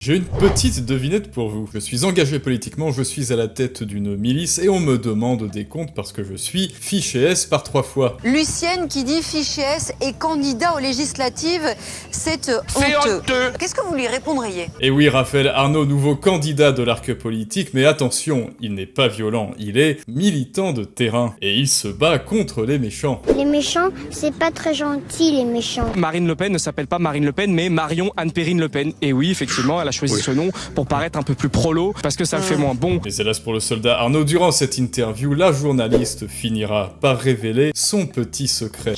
J'ai une petite devinette pour vous. Je suis engagé politiquement, je suis à la tête d'une milice et on me demande des comptes parce que je suis fiché S par 3 fois. Lucienne qui dit fiché S et candidat aux législatives, c'est honteux. Qu'est-ce que vous lui répondriez? Et oui, Raphaël Arnaud, nouveau candidat de l'arc politique, mais attention, il n'est pas violent, il est militant de terrain et il se bat contre les méchants. Les méchants, c'est pas très gentil, les méchants. Marine Le Pen ne s'appelle pas Marine Le Pen, mais Marion Anne-Perrine Le Pen. Et oui, effectivement, elle a choisi ce nom pour paraître un peu plus prolo, parce que ça le fait moins bon. Mais hélas pour le soldat Arnaud, durant cette interview, la journaliste finira par révéler son petit secret.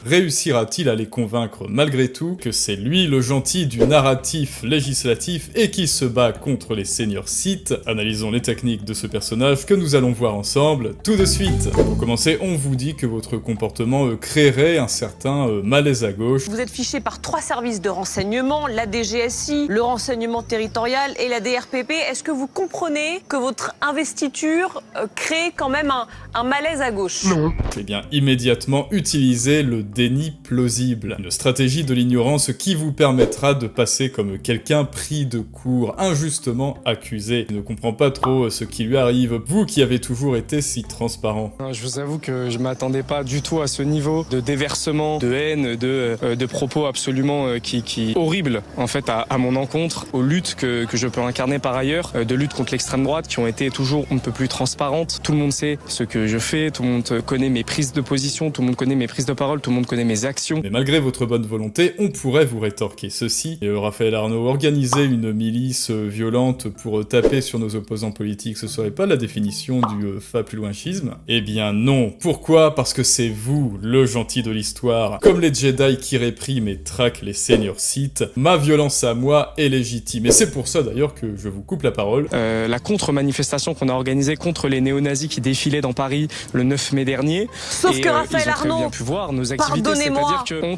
Réussira-t-il à les convaincre malgré tout que c'est lui le gentil du narratif législatif et qui se bat contre les senior sites? Analysons les techniques de ce personnage que nous allons voir ensemble tout de suite. Pour commencer, on vous dit que votre comportement créerait un certain malaise à gauche. Vous êtes fiché par 3 services de renseignement, la DGSI, le renseignement territorial et la DRPP. Est-ce que vous comprenez que votre investiture crée quand même un malaise à gauche? Non. Eh bien, immédiatement utilisez le déni plausible. Une stratégie de l'ignorance qui vous permettra de passer comme quelqu'un pris de court, injustement accusé. Il ne comprend pas trop ce qui lui arrive, vous qui avez toujours été si transparent. Je vous avoue que je m'attendais pas du tout à ce niveau de déversement, de haine, de propos absolument qui horribles en fait à mon encontre, aux luttes que je peux incarner par ailleurs, de luttes contre l'extrême droite qui ont été toujours un peu plus transparentes. Tout le monde sait ce que je fais, tout le monde connaît mes prises de position, tout le monde connaît mes prises de parole, tout le monde connaît mes actions. Mais malgré votre bonne volonté, on pourrait vous rétorquer ceci. Et Raphaël Arnaud, organiser une milice violente pour taper sur nos opposants politiques, ce serait pas la définition du fa-plus-loinchisme? Eh bien non. Pourquoi? Parce que c'est vous, le gentil de l'histoire. Comme les Jedi qui répriment et traquent les senior sites, ma violence à moi est légitime. Et c'est pour ça d'ailleurs que je vous coupe la parole. La contre-manifestation qu'on a organisée contre les néo-nazis qui défilaient dans Paris le 9 mai dernier. Sauf que Raphaël Arnaud, Arnaud, bien pu voir nos activités, c'est-à-dire qu'on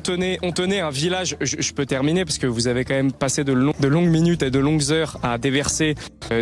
tenait un village, je peux terminer parce que vous avez quand même passé de longues minutes et de longues heures à déverser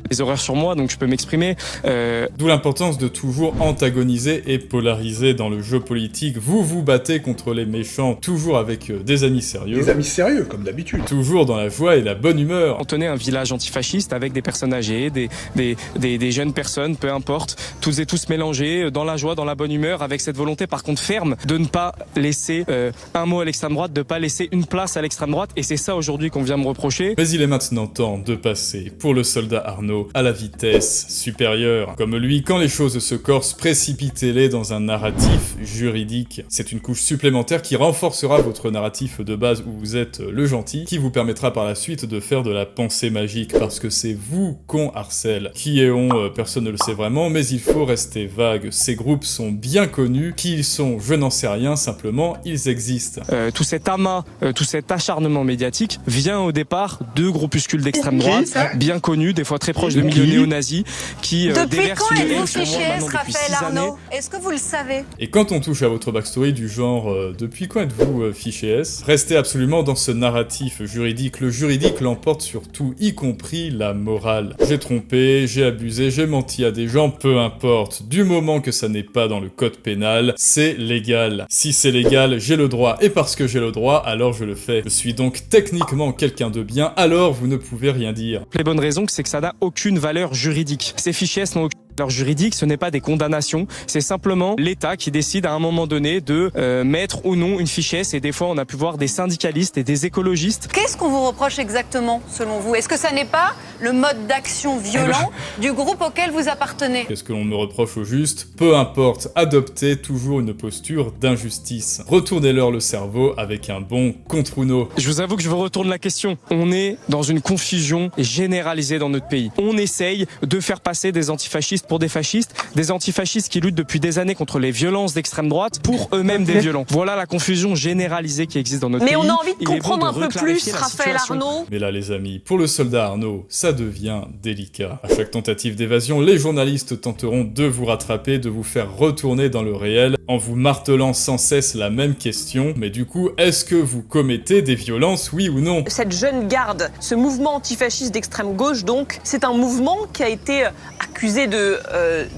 des horreurs sur moi, donc je peux m'exprimer. D'où l'importance de toujours antagoniser et polariser dans le jeu politique. Vous vous battez contre les méchants, toujours avec des amis sérieux. Des amis sérieux, comme d'habitude. Toujours dans la joie et la bonne humeur. On tenait un village antifasciste avec des personnes âgées, des jeunes personnes, peu importe, toutes et tous mélangés, dans la joie, dans la bonne humeur, avec cette volonté par contre ferme de ne pas laisser un mot à l'extrême droite, de ne pas laisser une place à l'extrême droite, et c'est ça aujourd'hui qu'on vient me reprocher. Mais il est maintenant temps de passer, pour le soldat Arnaud, à la vitesse supérieure. Comme lui, quand les choses se corsent, précipitez-les dans un narratif juridique. C'est une couche supplémentaire qui renforcera votre narratif de base où vous êtes le gentil, qui vous permettra par la suite de faire de la pensée magique, parce que c'est vous qu'on harcèle. Qui est on, personne ne le sait vraiment, mais il faut rester vague. Ces groupes sont bien connus, qui ils sont, je n'en sais rien, simplement, ils existent. Tout cet amas, tout cet acharnement médiatique vient au départ de groupuscules d'extrême droite, bien connus, des fois très proches de milieux néo-nazis, qui Depuis déversent quand une êtes-vous haine sur moi fiché S, maintenant depuis 6 Raphaël années. Arnaud? Est-ce que vous le savez? Et quand on touche à votre backstory du genre depuis quand êtes-vous fiché S, restez absolument dans ce narratif juridique. Le juridique l'emporte sur tout, y compris la morale. J'ai trompé, j'ai abusé, j'ai menti à des gens, peu importe. Du moment que ça n'est pas dans le code pénal, c'est légal. Si c'est légal, j'ai le droit. Et parce que j'ai le droit, alors je le fais. Je suis donc techniquement quelqu'un de bien, alors vous ne pouvez rien dire. Les bonnes raisons, c'est que ça n'a aucune valeur juridique. Ces fichiers n'ont aucune valeur juridique, ce n'est pas des condamnations, c'est simplement l'État qui décide à un moment donné de mettre ou non une fichesse, et des fois on a pu voir des syndicalistes et des écologistes. Qu'est-ce qu'on vous reproche exactement, selon vous? Est-ce que ça n'est pas le mode d'action violent du groupe auquel vous appartenez? Qu'est-ce que l'on me reproche au juste? Peu importe, adoptez toujours une posture d'injustice. Retournez-leur le cerveau avec un bon contre Uno. Je vous avoue que je vous retourne la question. On est dans une confusion généralisée dans notre pays. On essaye de faire passer des antifascistes pour des antifascistes qui luttent depuis des années contre les violences d'extrême droite pour eux-mêmes des violents. Voilà la confusion généralisée qui existe dans notre pays. Mais on a envie de Il est comprendre bon de un peu reclarifier plus, la Raphaël situation. Arnaud. Mais là les amis, pour le soldat Arnaud, ça devient délicat. À chaque tentative d'évasion, les journalistes tenteront de vous rattraper, de vous faire retourner dans le réel, en vous martelant sans cesse la même question. Mais du coup, est-ce que vous commettez des violences, oui ou non? Cette jeune garde, ce mouvement antifasciste d'extrême gauche, donc, c'est un mouvement qui a été accusé de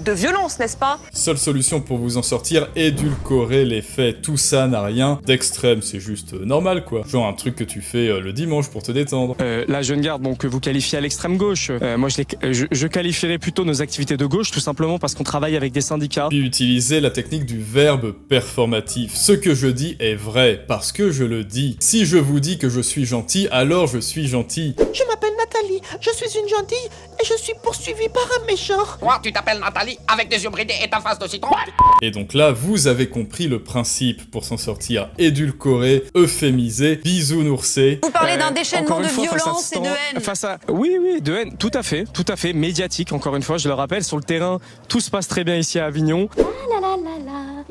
de violence, n'est-ce pas? Seule solution pour vous en sortir, édulcorer les faits. Tout ça n'a rien d'extrême, c'est juste normal quoi. Genre un truc que tu fais le dimanche pour te détendre. La jeune garde, donc que vous qualifiez à l'extrême gauche, moi je qualifierais plutôt nos activités de gauche, tout simplement parce qu'on travaille avec des syndicats. Puis utiliser la technique du verbe performatif. Ce que je dis est vrai, parce que je le dis. Si je vous dis que je suis gentil, alors je suis gentil. Je m'appelle Nathalie, je suis une gentille et je suis poursuivie par un méchant. Toi, tu t'appelles Nathalie avec des yeux bridés et ta face de citron. Et donc là, vous avez compris le principe pour s'en sortir. Édulcorer, euphémiser, bisounourser. Vous parlez d'un déchaînement Encore de une fois, violence et de haine. Oui, de haine, tout à fait, médiatique, encore une fois, je le rappelle, sur le terrain, tout se passe très bien ici à Avignon.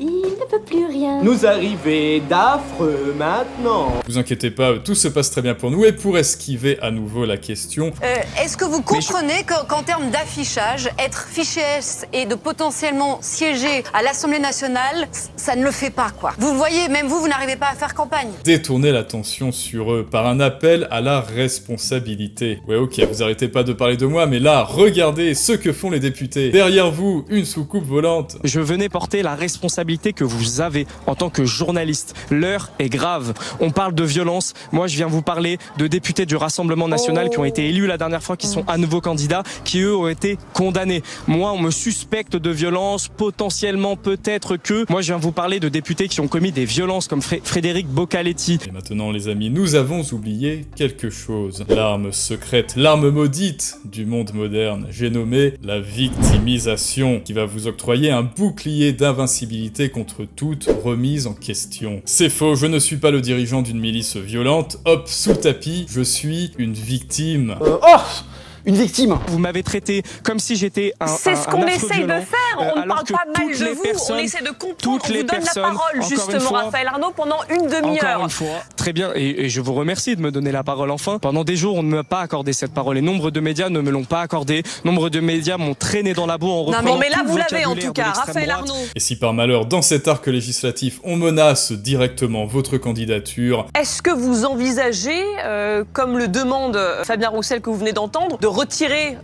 Il ne peut plus rien. Nous arrivés d'affreux maintenant. Vous inquiétez pas, tout se passe très bien pour nous. Et pour esquiver à nouveau la question... Est-ce que vous comprenez qu'en termes d'affichage, être fiché S et de potentiellement siéger à l'Assemblée nationale, ça ne le fait pas, quoi. Vous voyez, même vous n'arrivez pas à faire campagne. Détourner l'attention sur eux par un appel à la responsabilité. Ouais, ok, vous arrêtez pas de parler de moi, mais là, regardez ce que font les députés. Derrière vous, une soucoupe volante. Je venais porter la responsabilité que vous avez en tant que journaliste. L'heure est grave. On parle de violence. Moi, je viens vous parler de députés du Rassemblement national qui ont été élus la dernière fois, qui sont à nouveau candidats, qui eux ont été condamnés. Moi, on me suspecte de violence, potentiellement, peut-être que... Moi, je viens vous parler de députés qui ont commis des violences comme Frédéric Boccaletti. Et maintenant, les amis, nous avons oublié quelque chose. L'arme secrète, l'arme maudite du monde moderne. J'ai nommé la victimisation, qui va vous octroyer un bouclier d'invincibilité contre toute remise en question. C'est faux, je ne suis pas le dirigeant d'une milice violente. Hop, sous tapis, je suis une victime. Une victime. Vous m'avez traité comme si j'étais un C'est ce qu'on affreux essaye de violent, faire, on ne parle pas mal de vous, on personnes, essaie de comprendre, toutes on les vous donne la personnes, parole encore une justement, fois, Raphaël Arnaud, pendant une demi-heure. Encore une fois, très bien, et je vous remercie de me donner la parole enfin. Pendant des jours, on ne m'a pas accordé cette parole, et nombre de médias ne me l'ont pas accordé, nombre de médias m'ont traîné dans la boue en reprenant mais là tout le vous l'avez en vocabulaire tout de cas, l'extrême Raphaël droite. Arnaud. Et si par malheur, dans cet arc législatif, on menace directement votre candidature, Est-ce que vous envisagez, comme le demande Fabien Roussel que vous venez d'entendre, de retirer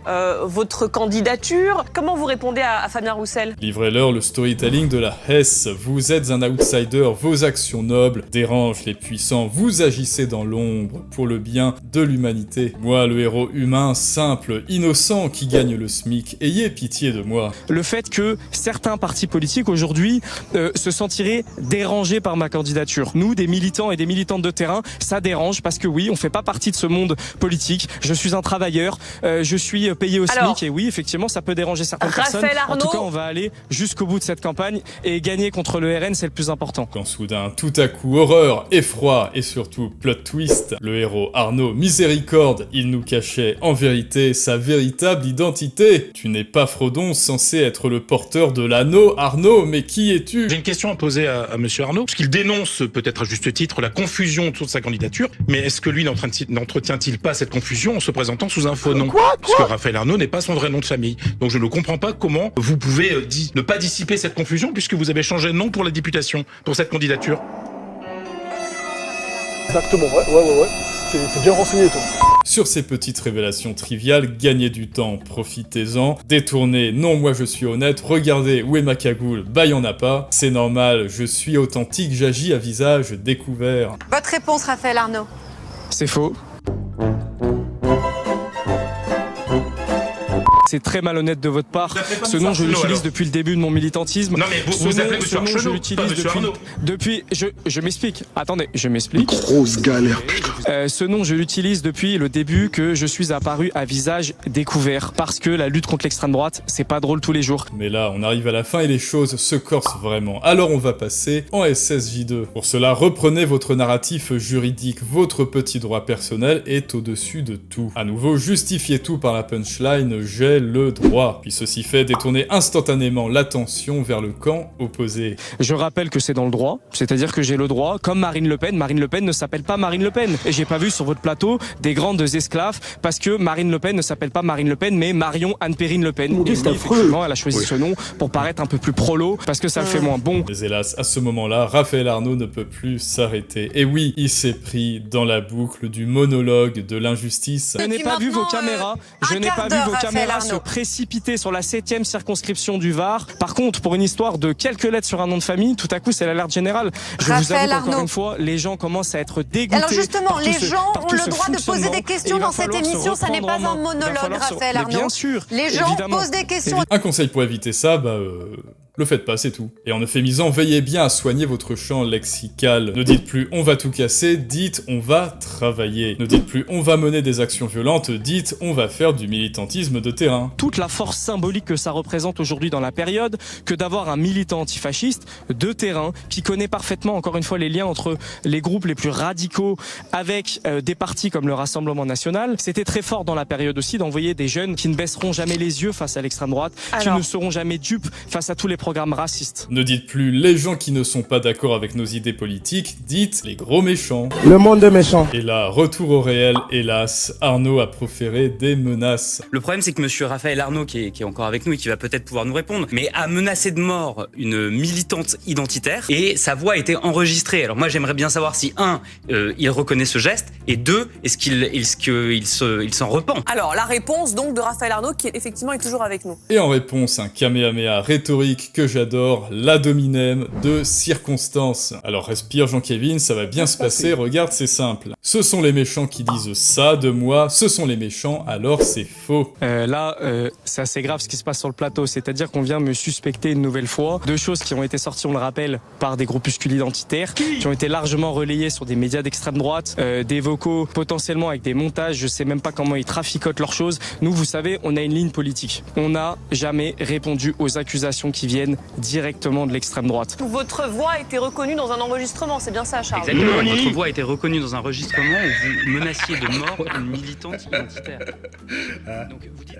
votre candidature? Comment vous répondez à Fabien Roussel? livrez-leur le storytelling de la Hesse. Vous êtes un outsider, vos actions nobles dérangent les puissants, vous agissez dans l'ombre pour le bien de l'humanité. Moi, le héros humain, simple, innocent, qui gagne le SMIC, ayez pitié de moi. Le fait que certains partis politiques aujourd'hui se sentiraient dérangés par ma candidature. Nous, des militants et des militantes de terrain, ça dérange parce que oui, on fait pas partie de ce monde politique. Je suis un travailleur, je suis payé au SMIC et oui, effectivement, ça peut déranger certaines personnes. En tout cas, on va aller jusqu'au bout de cette campagne et gagner contre le RN, c'est le plus important. Quand soudain, tout à coup, horreur, effroi et surtout plot twist, le héros Arnaud miséricorde, il nous cachait en vérité sa véritable identité. Tu n'es pas Frodon censé être le porteur de l'anneau, Arnaud, mais qui es-tu? J'ai une question à poser à monsieur Arnaud, parce qu'il dénonce peut-être à juste titre la confusion autour de sa candidature, mais est-ce que lui n'entretient-il pas cette confusion en se présentant sous un faux nom? Parce que Raphaël Arnaud n'est pas son vrai nom de famille. Donc je ne comprends pas comment vous pouvez ne pas dissiper cette confusion puisque vous avez changé de nom pour la députation, pour cette candidature. Exactement, ouais. T'es bien renseigné, toi. Sur ces petites révélations triviales, gagnez du temps, profitez-en. Détournez, non moi je suis honnête, regardez où est ma cagoule, bah y'en a pas. C'est normal, je suis authentique, j'agis à visage découvert. Votre réponse, Raphaël Arnaud? C'est faux. C'est très malhonnête de votre part. Ce nom, je l'utilise depuis le début de mon militantisme. Non mais vous appelez monsieur Arnaud, je l'utilise depuis... Je m'explique. Attendez, je m'explique. Grosse galère. Ce nom, je l'utilise depuis le début que je suis apparu à visage découvert. Parce que la lutte contre l'extrême droite, c'est pas drôle tous les jours. Mais là, on arrive à la fin et les choses se corsent vraiment. Alors on va passer en SSJ2. Pour cela, reprenez votre narratif juridique. Votre petit droit personnel est au-dessus de tout. À nouveau, justifiez tout par la punchline « j'ai le droit ». Puis ceci fait détourner instantanément l'attention vers le camp opposé. Je rappelle que c'est dans le droit, c'est-à-dire que j'ai le droit, comme Marine Le Pen. Marine Le Pen ne s'appelle pas Marine Le Pen. Et j'ai pas vu sur votre plateau des grandes esclaves parce que Marine Le Pen ne s'appelle pas Marine Le Pen, mais Marion Anne-Perrine Le Pen. Et oui, effectivement, elle a choisi ce nom pour paraître un peu plus prolo, parce que ça le fait moins bon. Mais hélas, à ce moment-là, Raphaël Arnaud ne peut plus s'arrêter. Et oui, il s'est pris dans la boucle du monologue de l'injustice. Je n'ai pas vu vos caméras, je n'ai pas vu vos caméras se précipiter sur la 7e circonscription du Var. Par contre, pour une histoire de quelques lettres sur un nom de famille, tout à coup, c'est l'alerte générale. Je vous avoue qu'encore une fois, les gens commencent à être dégoûtés. Alors justement, les gens ont le droit de poser des questions dans cette émission. Ça n'est pas un monologue, Raphaël Arnaud. Bien sûr, les gens posent des questions. Un conseil pour éviter ça, le faites pas, c'est tout. Et en euphémisant, veillez bien à soigner votre champ lexical. Ne dites plus « on va tout casser », dites « on va travailler ». Ne dites plus « on va mener des actions violentes », dites « on va faire du militantisme de terrain ». Toute la force symbolique que ça représente aujourd'hui dans la période, que d'avoir un militant antifasciste de terrain qui connaît parfaitement, encore une fois, les liens entre les groupes les plus radicaux avec des partis comme le Rassemblement National. C'était très fort dans la période aussi d'envoyer des jeunes qui ne baisseront jamais les yeux face à l'extrême droite, qui ne seront jamais dupes face à tous les programme raciste. Ne dites plus les gens qui ne sont pas d'accord avec nos idées politiques, dites les gros méchants. Le monde est méchant. Et là, retour au réel, hélas, Arnaud a proféré des menaces. Le problème, c'est que monsieur Raphaël Arnaud, qui est encore avec nous et qui va peut-être pouvoir nous répondre, mais a menacé de mort une militante identitaire et sa voix a été enregistrée. Alors moi, j'aimerais bien savoir si, il reconnaît ce geste et deux, est-ce qu'il s'en repent? Alors, la réponse donc de Raphaël Arnaud, qui effectivement est toujours avec nous. Et en réponse, un kamehameha rhétorique que j'adore, la dominem de circonstance. Alors respire Jean-Kévin, ça va bien se passer, regarde, c'est simple. Ce sont les méchants qui disent ça de moi, ce sont les méchants, alors c'est faux. Là, c'est assez grave ce qui se passe sur le plateau, c'est-à-dire qu'on vient me suspecter une nouvelle fois de choses qui ont été sorties, on le rappelle, par des groupuscules identitaires, qui ont été largement relayées sur des médias d'extrême droite, des vocaux potentiellement avec des montages, je sais même pas comment ils traficotent leurs choses. Nous, vous savez, on a une ligne politique. On n'a jamais répondu aux accusations qui viennent directement de l'extrême droite. Votre voix a été reconnue dans un enregistrement, c'est bien ça, Charles? Exactement, votre voix a été reconnue dans un enregistrement où vous menaciez de mort une militante identitaire. Donc, vous dites...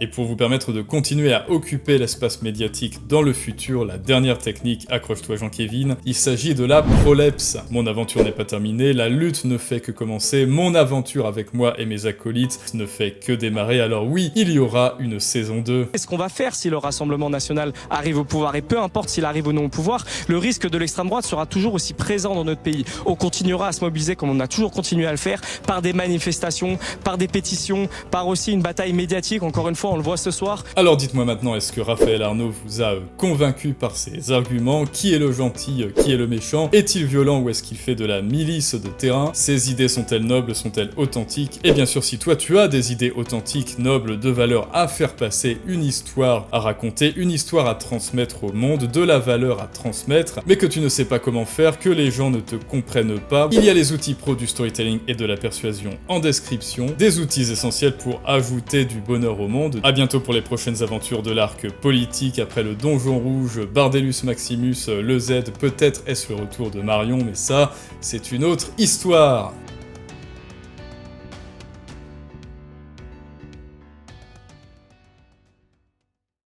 Et pour vous permettre de continuer à occuper l'espace médiatique dans le futur, la dernière technique, accroche-toi Jean-Kévin, il s'agit de la prolepse. Mon aventure n'est pas terminée, la lutte ne fait que commencer, mon aventure avec moi et mes acolytes ne fait que démarrer, alors oui, il y aura une saison 2. Qu'est-ce qu'on va faire si le Rassemblement National arrive au pouvoir? Et peu importe s'il arrive ou non au pouvoir, le risque de l'extrême droite sera toujours aussi présent dans notre pays. On continuera à se mobiliser comme on a toujours continué à le faire, par des manifestations, par des pétitions, par aussi une bataille médiatique, encore une fois, on le voit ce soir. Alors dites-moi maintenant, est-ce que Raphaël Arnaud vous a convaincu par ses arguments? Qui est le gentil, qui est le méchant? Est-il violent ou est-ce qu'il fait de la milice de terrain? Ses idées sont-elles nobles, sont-elles authentiques? Et bien sûr, si toi tu as des idées authentiques, nobles, de valeur à faire passer, une histoire à raconter, une histoire à transmettre au monde, de la valeur à transmettre, mais que tu ne sais pas comment faire, que les gens ne te comprennent pas, il y a les outils pro du storytelling et de la persuasion en description, des outils essentiels pour ajouter du bonheur au monde. À bientôt pour les prochaines aventures de l'arc politique, après le Donjon Rouge, Bardellus Maximus, le Z, peut-être est-ce le retour de Marion, mais ça, c'est une autre histoire.